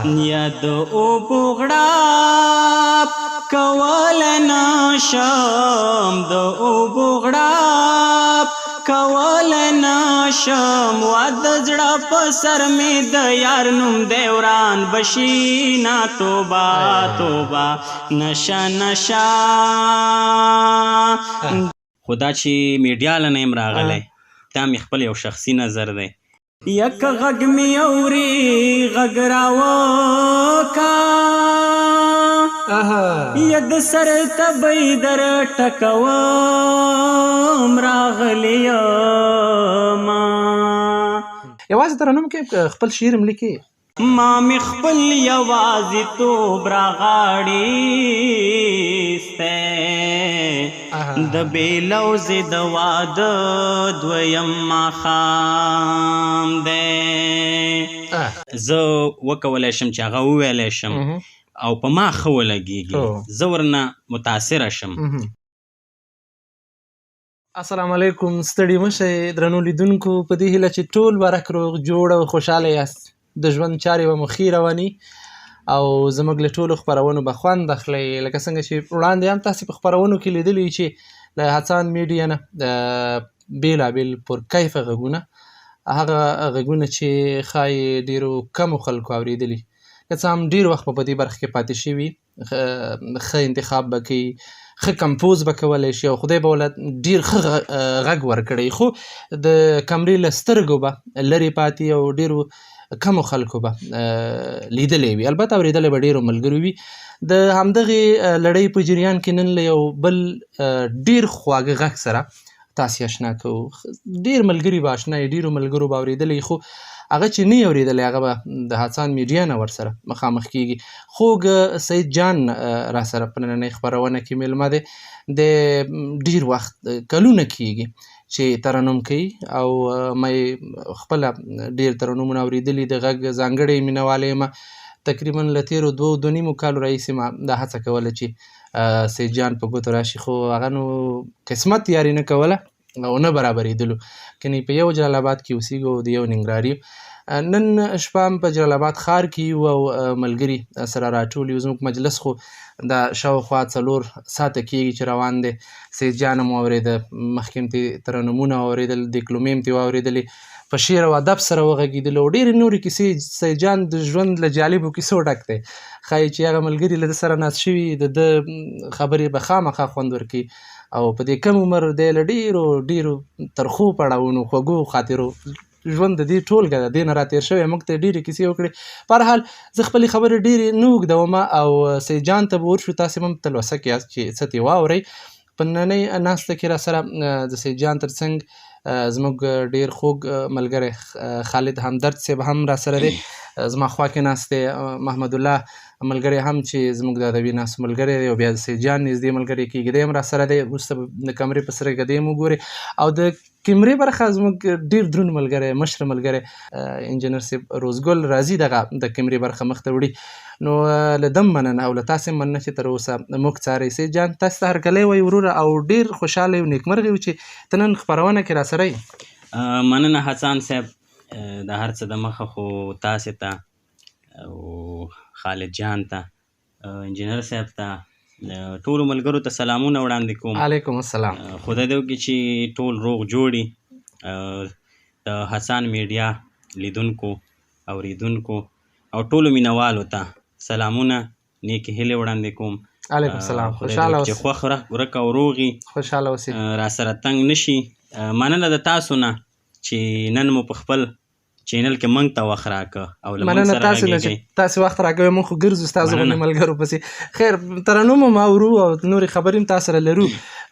یا د اوبو غړپ کول نشم، د اوبو غړپ کول نشم، وا د زړه په سر مې د یار نوم دی وران بشي نا توبه توبه نشه نشه. خو دا چې میډیا له نه یم راغلی دا مې خپل یو شخصي نظر دی. یک غږ مې اوري غږ راوکا ید سر تبی در ټکوم راغلی یما. یوازې ترنم کې خپل شعر هم لیکي؟ ما مې خپل یوازیتوب راغاړیستی د بېلوزې د واده دویم ماښام دی. زه وکولی شم چې هغه وویلی شم او په ما ښه ولګېږي، زه ورنه متاثره شم. السلام علیکم. ستړي مه شئ درنو لیدونکو، په دې هیله چې ټول برک روغ جوړ او خوشحاله یاست. د ژوند چارې به مو ښې رواني او زموږ له ټولو خپرونو به خوند اخلئ. لکه څنګه چې وړاندې هم تاسې په خپرونو کې لیدلي چې له هڅاند میډیا نه بېلابېل پرکیفه غږونه، هغه غږونه چې ښایي ډېرو کمو خلکو اورېدلي، که څه هم ډېر وخت په دې برخه کې پاتې شوي، ښه انتخاب به کوي، ښه کمپوز به کولی شي او خدای به ولې ډېر ښه غږ ورکړی، خو د کمرې له سترګو به لرې پاتې او ډېرو کمو خلکو به لیدلی وي. البته اورېدلی به ډېرو ملګرو وي. د همدغې لړۍ په جریان کې نن له یو بل ډېر خواږه غږ سره تاسې اشنا کوو. ډېر ملګري به اشنا یې، ډېرو ملګرو به اورېدلی، خو هغه چې نه یې اورېدلی هغه به د هڅاند میډیا نه ورسره مخامخ کېږي. خوږ سید جان را سره په نننۍ خپرونه کې میلمه دی. د ډېر وخت کلونه کېږي چې ترنم کوي او ما یې خپله ډېر ترنمونه اورېدلي، د غږ ځانګړی مینهوالی یم. تقریبا له تېرو 2-2.5 کالو راهیسې ما دا هڅه کوله چې سید جان په ګوتو راشي، خو هغه نو قسمت یاري نه کوله او نه برابرېدلو. کنې په یو جلال آباد کې اوسېږو او د یو ننګرهاري. نن شپه هم په جلال آباد ښار کې یو او ملګري سره راټول یو. زموږ مجلس خو دا شاوخوا 4 ساعته کېږي چې روان دی. سید جان هم واورېده، مخکې هم ترې ترنمونه واورېدل، دکلمې هم ترې واورېدلې، په شعر او ادب سره وغږېدلو او ډېرې نورې کیسې. سید جان د ژوند له جالبو کیسو ډک دی. ښایي چې هغه ملګري له ده سره ناست شوي، د ده خبرې به خامخا خوند ورکوي او په دې کم عمر دی له ډېرو ډېرو ترخو پړاوونو، خوږو خاطرو ژوند د دې ټولګه ده، دې نه راتېر شوی، موږ ته ډېرې کیسې وکړې. په هر حال زه خپلې خبرې ډېرې نه اوږدومه او سید جان ته به ورشو. تاسې هم تلوسه کې یاست چې څه ترې واورئ. په نننۍ ناسته کې را سره د سید جان تر څنګ زموږ ډېر خوږ ملګری خالد همدرد صاحب هم را سره دی. زما خوا کې ناست دی محمد الله ملګری هم چې زموږ د ادبي ناستو ملګری دی او بیا د سید جان نږدې ملګری کېږي، دی هم را سره دی. وروسته به د کمرې په سترګه دی هم وګورئ. او د کیمرې برخه زموږ ډېر دروند ملګری، مشر ملګری انجینر صاحب روزګل راځي دغه د کیمرې برخه مخ ته وړي. نو له دم مننه او له تاسې مننه چې تر اوسه موږ څارئ. سید جان تاسې ته هرکلی وایي وروره او ډېر خوشحاله یو نیکمرغه یو چې ته نن خپرونه کې را سره یې. مننه حسن صاحب، د هر څه د مخه خو تاسې ته او خالد جان ته، انجینر صاحب ته، ټولو ملګرو ته سلامونه وړاندې کوم. علیکم السلام. خدای دې وکړي چې ټول روغ جوړي. د هڅاند میډیا لیدونکو، اوریدونکو او ټولو مینوالو ته سلامونه، نیکې هیلې وړاندې کوم. علیکم السلام. خوشحاله اوسئ. چې خوښ ورک او روغي خوشحاله اوسئ، را سره تنګ نشي. مننه د تاسو نه چې نن مو په خپل چینل کې موږ ته وخت راکړه او له موږ سره غږېږئ. تاسې وخت راکوئ، موږ خو ګرځو ستاسو غوندې ملګرو پسې. خیر ترنم هم اورو او نورې خبرې هم تاسو سره لرو،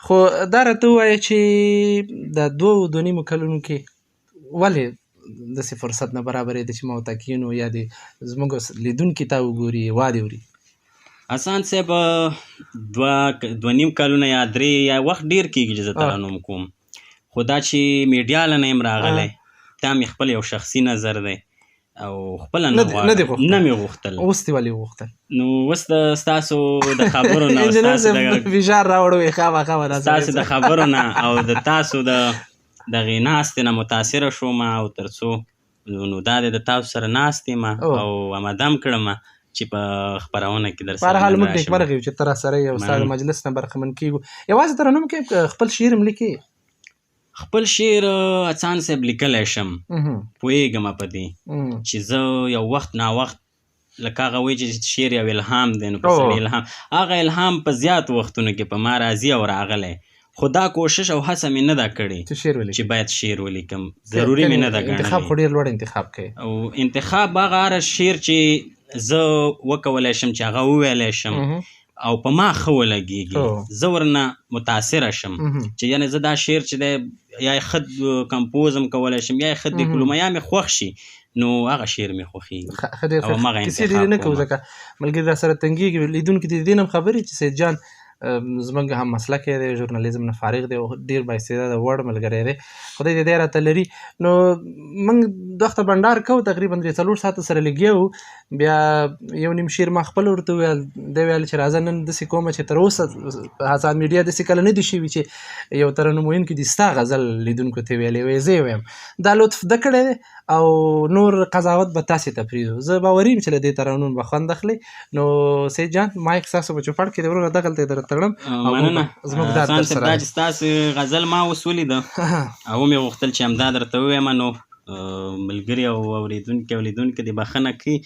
خو دا راته ووایه چې د 2-2.5 کلونو کې ولې داسې فرصت نه برابرېده چې ما ورته کښېنو یا دې زموږ لیدونکي ته وګوري، وا دې وړي؟ حسن صاحب 2.5 کلونه یا 3 یا وخت ډېر کېږي چې زه ترنم کوم، خو دا چې میډیا له نه یم راغلی دا مې خپل یو شخصي نظر دی او خپله نه مې غوښتل. اوس دې ولې وغوښتل؟ نو اوس ستاسو د خبرو نه فشار راوړوې خامخا ستاسو د خبرو نه او د تاسو د دغې ناستې نه متاثره شوم او تر څو نو دا د تاسو سره ناست یم او آماده هم کړم چې په خپرونه کې در په هر حال سره موږ نیکمرغه یو چې ته راسره یې او ستا د مجلس نه برخمن کېږو. یوازې ترنم کې خپل شعر هم لیکې؟ خپل شعر اڅان صاحب لیکلی شم، پوهېږم په دې چې زه یو وخت ناوخت لکه هغه وایي چې شعر یو الهام دی، نو په سړي الهام، هغه الهام په زیات وختونو کې په ما راځي او راغلی، خو دا کوشش او هڅه مې نه ده کړې چې باید شعر ولیکم، ضروري مې نه ده ګڼلې. انتخاب خو ډېر لوړ انتخاب کوي، او انتخاب هغه هره شعر چې زه وکولی شم چې هغه وویلی شم او په ما ښه ولګېږي، زه ورنه متاثره شم چې یعنې زه دا شعر چې دی یا یې ښه کمپوز هم کولی شم یا یې ښه دیکلومه یا مې خوښ شي، نو هغه شعر مې خوښېږي او همغه انتخاب کوم. نه کوو ځکه ملګري را سره تنګېږي، لیدونکي د دې نه هم خبرې چې سید جان زموږ هم مسلکی دی، ژورنالیزم نه فارغ دی او ډېر بااستعداده وړ ملګری دی، خدای دې دی راته لري. نو موږ دغته بنډار کوو، تقریبا 3-4 ساعته سره لګیا وو، بیا یو نیم شعر ما خپل ورته وویل، دی ویل چې راځه نن داسې کومه چې تر اوسه آزاد میډیا داسې کله نه دي شوي چې یو ترنم ویونکي دي ستا غزل لیدونکو ته ویلی وی، زه یې ویم دا لطف ده کړی دی او نور قضاوت به تاسې ته پرېږدو. زه باوري یم چې له دې ترنم به خوند اخلئ. نو سید جان مایک ستاسو په چوپړ کې دی، وروره دغلته یې در تړم. مننه حسن صاحب، دا چې ستاسو غزل ما اوس ولیده او ومې غوښتل چې همدا درته ووایم، نو ملګري او اورېدونکي دې بښنه کړي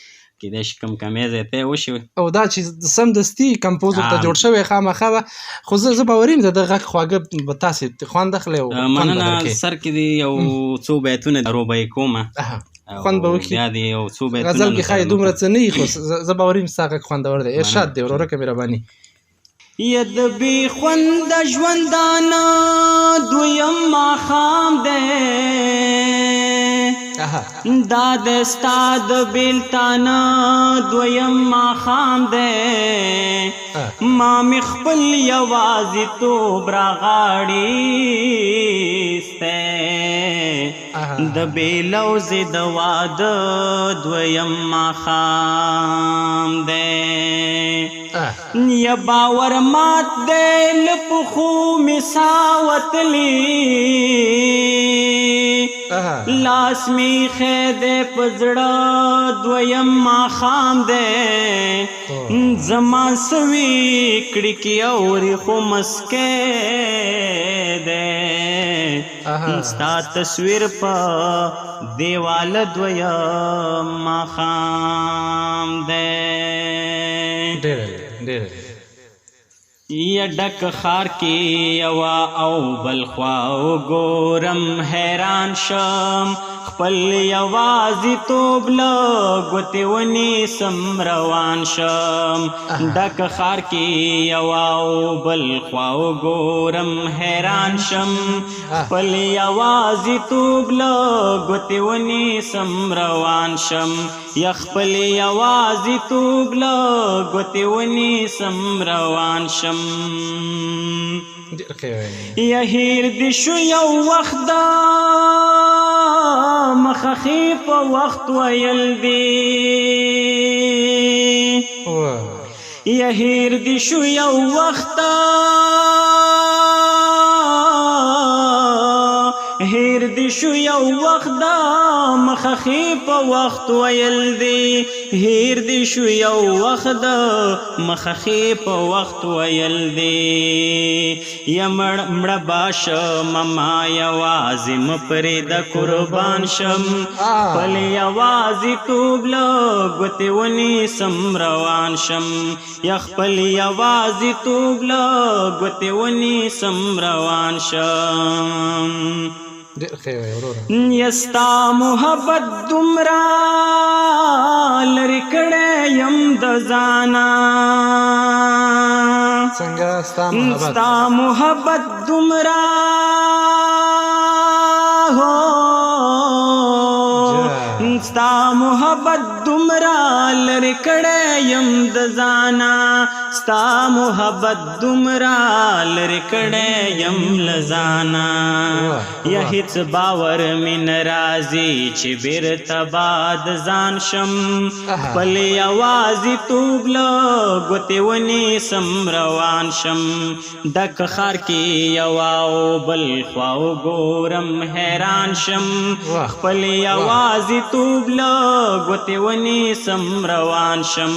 کېدای شي کوم کمی زیاتی وشي او دا چې سمدستي کمپوز ورته جوړ شوی خامخا به، خو زه باوري یم د ده غږ خواږه به تاسې خوند اخلئ او مننه. سر کې دې یو څو بیتونه روبایي کومه، خوند به وکړي. بیا دې یو څو بیتونه غزل کې ښایي دومره څه نه وي، خو زه باوري یم ستا غږ خوندور دی. ارشاد دی ورورکه مهرباني. ید بی خوند ژوندانه دویم ماښام دی، دا د ستا د بېلتانه دویم ماښام دی، ما مې خپل یوازیتوب راغاړیستی، د بېلوزې د واده دویم ماښام دی، یا باور مات دی له پښو مې ساه وتلې، لاس مې ایښی دی په زړه دویم ماښام دی، زما سوي کړکۍ اوري خو مسکی دی، ستا تصویر په دیواله دویم ماښام دی. یا ډک خار کې یوه او بل خوا وګورم حیران شم، خپل یوازیتوب له ګوتې ونیسم روان شم، ډک خار کې یوه او بل خوا وګورم حیران شم، خپل یوازیتوب له ګوتې ونیسم روان شم، یا خپل یوازیتوب له ګوتې ونیسم روان شم. یا هیر دې شو یو وخت دا مخخې په وخت ویل دی، یا هیر دې شو یو وخت هیر دې شو یو وخت دا مخخې په وخت ویل دی، هیر دې شو یو وخت دا مخخې په وخت ویل دی، یا مړه باشم ما یوازې مه پرېږده قربان شم، خپل یوازیتوب له ګوتې ونیسم روان شم، یا خپل یوازیتوب له ګوتې ونیسم روان شم. یستا محبت دومره لرې کړی یم د ځانه، ستا محبت دومره ستا محبت دومره لرې کړی یم د ځانه ستا محبت دومره لرې کړی یم له ځانه یا هېڅ باور مې نه راځي چې بېرته به د ځان شم خپل یوازیتوب له ګوتې ونیسم روان شم ډک ښار کې یوه او بل خوا وګورم حیران شم خپل یوازیتوب له ګوتې ونیسم روان شم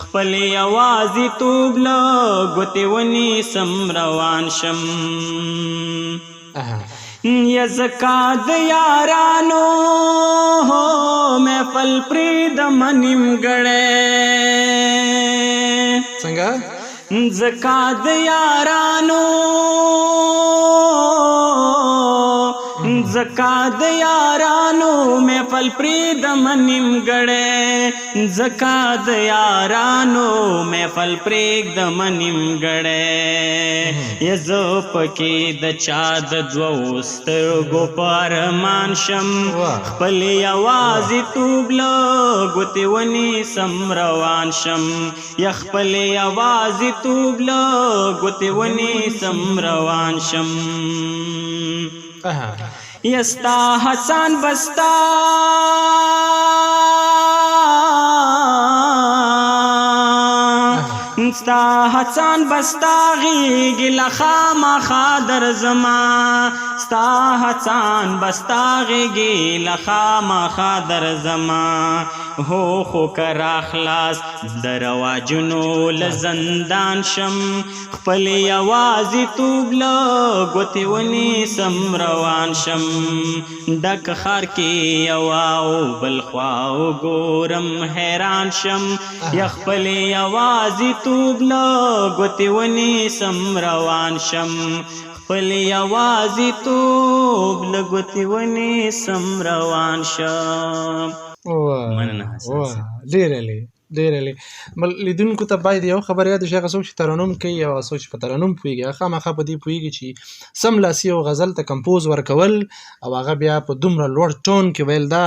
خپل یوازیتوب له ګوتې ونیسم روان شم یا زکا د یارانو محفل پرېږدمه نیمګړی څنګه زکا د یارانو زکا د یارانو محفل پرېږدمه نیمګړی زکا د یارانو محفل پرېږدمه نیمګړی یا زه پکې د چا د دوو سترګو په ارمان شم خپل یوازیتوب له ګوتې ونیسم روان شم یا خپل یوازیتوب له ګوتې ونیسم روان شم یستا حسن بستا ستا حسن بستا غیږې له خامخا درځمه ستا حسن بستا غیږې له خامخا درځمه هو خو که راخلاص د رواجونو له زندان شم خپل یوازیتوب له ګوتې ونیسم روان شم ډک ښار کې یوه او بل خوا وګورم حیران شم یا خپل یوازیتوب له ګوتې ونیسم روان شم خپل یوازیتوب له ګوتې ونیسم روان شم مننه حسن صاحب ډېره لیدونکو ته باید یو خبر یاد شي هغه څوک چې ترنم کوي او څوک چې په ترنم پوهېږي هغه خامخا په دې پوهېږي چې سملاسي یو غزل ته کمپوز ورکول او هغه بیا په دومره لوړ ټون کې ویل دا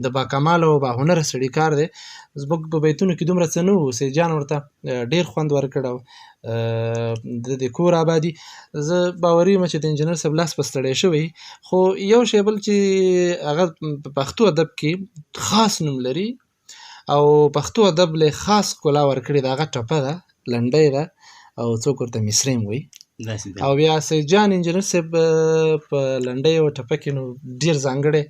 د باکماله او باهنره سړي کار دی زموږ په بیتونو کې دومره څه نه و سید جان ورته ډېر خوند ورکړ او د دې کور آبادي زه باوري یم چې د انجینر صاحب لاس په ستړی شوی خو یو شی بل چې هغه په پښتو ادب کې خاص نوم لري او پښتو ادب له خاص ښکلا ورکړې ده هغه ټپه ده لنډۍ ده او څوک ورته مصریم وایي او بیا سید جان انجینر صاحب په لنډۍ او ټپه کې نو ډېر ځانګړی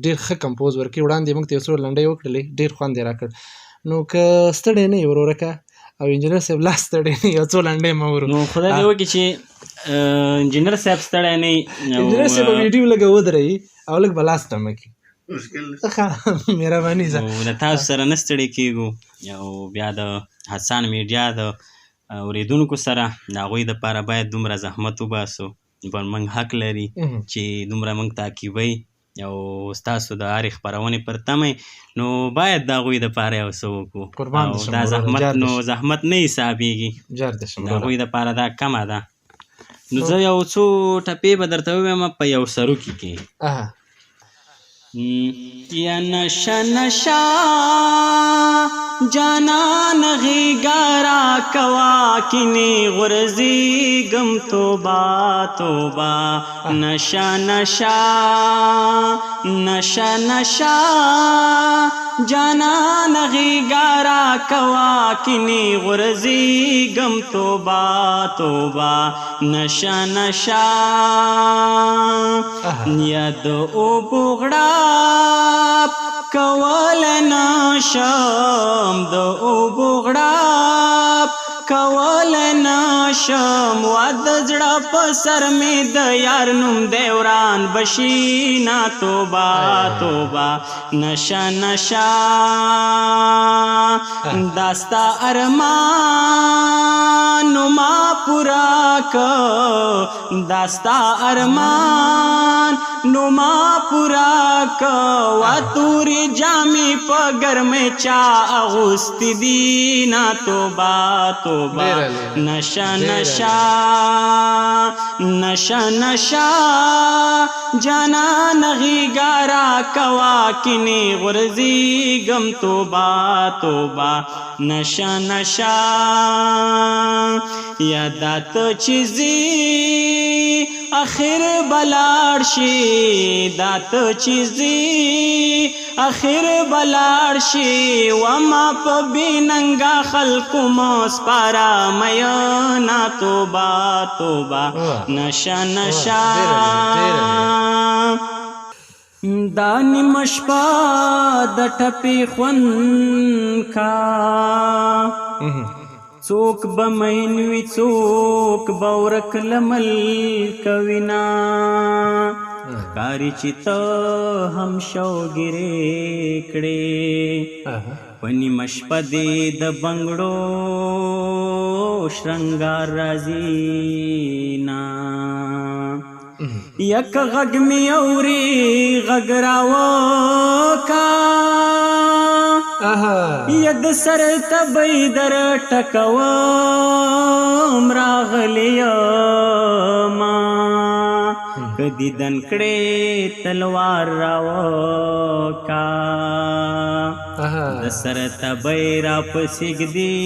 ډېر ښه کمپوز ورکړي وړاندې موږ ته یو څو لنډۍ وکړلې ډېر خوند یې راکړ نو که ستړی نه یې ورورکه او انجینر صاحب لا ستړی نه یو څو لنډۍ مه ورو نو خدای دې وکړي چې انجینر صاحب ستړی نه وي انجینر صاحب ویډیو لږ ودرئ او لږ به لاس ټمه کړي مهرباني له تاسو سره نه ستړی کېږو او بیا د حسن میډیا د اورېدونکو سره د هغوی دپاره باید دومره زحمت وباسو بل موږ حق لري چې دومره موږ تعقیبوي او ستاسو د هرې خپرونې پر تمه نو باید د هغوی دپاره یو څه وکړو او دا زحمت نو زحمت نه حسابېږي د هغوی دپاره دا کمه ده نو زه یو څو ټپې به درته ووایم په یو سروکي کې یا نشه نشه جانان غیږه راکوه کینې غورځېږم توبه توبه نشه نشه نشه نشه جانان غیږه راکوه کینې غورځېږم توبه توبه نشه نشه یا د اوبو غړپ کول نشم د اوبو غړپ کول نشم وا د زړه په سر مې د یار نوم دی وران بشي نا توبه توبه نشه نشه دا ستا ارمان ما پورا که دا ستا ارمان نو ما پورا کوا تورې جامې په ګرمۍ چا اغوستې دي نا توبه توبه نشه نشه نشه نشه جانان غېږه راکوه کینې غورځېږم توبه توبه نشه نشه یادا ته چې ځې اخر بلاړ شي دا ته چې ځې اخر بلاړ شي وما په بې ننګه خلکو مو سپاره مینا توبه توبه نشه نشه دا نیمه شپه د ټپې خوند کا څوک به مین وي څوک به ورک له ملک وینا ښکاري چې ته هم شوګیرې کړې په نیمه شپه دې د بنګړو شرنګار راځي نه یک غږ مې اوري غږ راوکا ید سر تبی در ټکوم راغلی یما کدی دن کړې تلوار راوکا د سر تبی را پسېږدي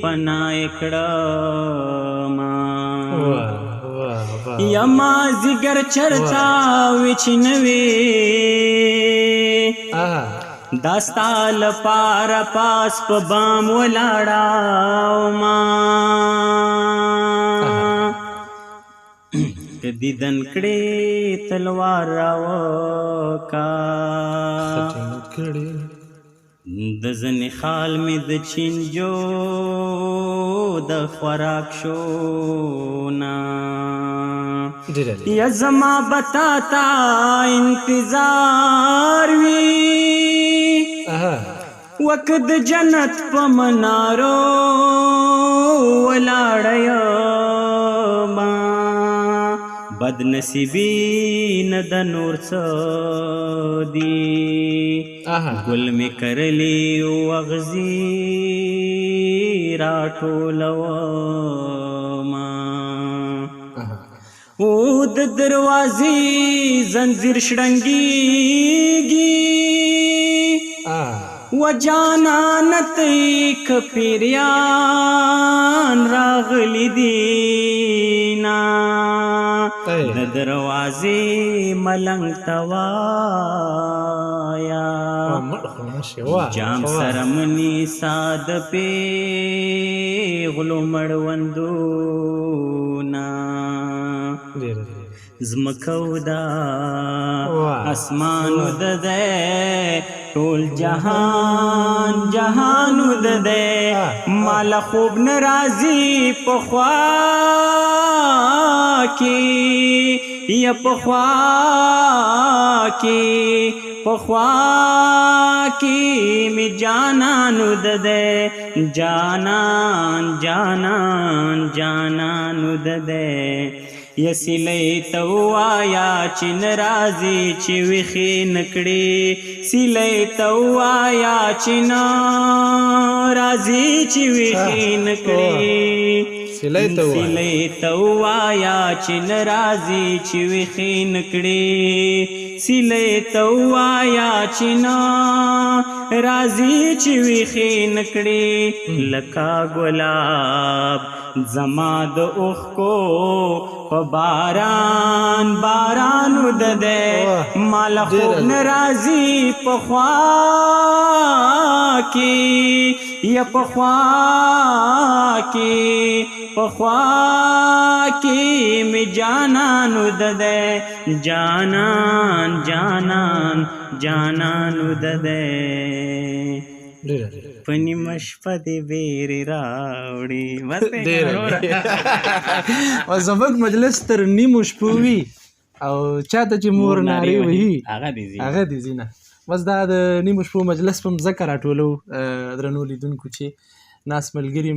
پناه کړما یما زیګر چرچا وچنوي داستا لپاره پاس په بام ولاړه ما کدی دن کړې تلوار راوکا د ځنې خال مې د چینجو د خوراک شونا یا زما بتا تا انتظار وی وقت جنت په منارو ولاړ ما بد نصیبی نه د نور څه دی ګل مې کرلی وغزي راټولوما او د دروازې زنځیر شړنګېږي و جانانت کپیریان راغلی دینا د دروازې ملنګ توایا جام سرمنی ساد پیغلو مړوندونا زمکو دا اسمانو د ده ټول جهان جهانو د ده مال خوب ناراضي په خوا کې یا په خوا کې په خوا کې می جانانو د ده جانان جانان جانانو د ده یسیلی توایا چې ناراضي چې وخې نکړي سیلی توایا چې ناراضي چې وخې نکړي سیلی توایا چې ناراضي چې وخې نکړي سیلی توایا چې ناراضي چې وخې نکړي لکا ګلاب زما د اوښکو په باران بارانو د ده مال خوب ناراضي په خوا کې یا په خوا کې په خوا کې می جانانو د ده جانان جانان جانانو د ده پنی مشپه دی بیری راوړي او زموږ مجلس تر نیمو شپو وي او چاته چې مور نارې وهي هغه دې ځي نه بس دا د نیمو شپو مجلس په مځکه راټولو درنو لیدونکو چې ناس ملګري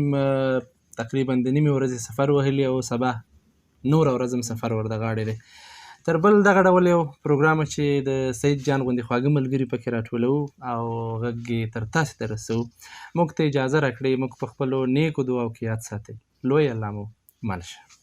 تقریبا د نیمې ورځې سفر وهلي او سبا نوره ورځ هم سفر ورته غاړې دی تر بل دغه ډول یو پروګرام چې د سعید جان غوندې خواږه ملګري پکې راټولو او غږ یې تر تاسې ته رسوو، موږ ته اجازه راکړئ موږ په خپلو نیکو دعاو کې یاد ساتئ. لوی الله مو مل شه.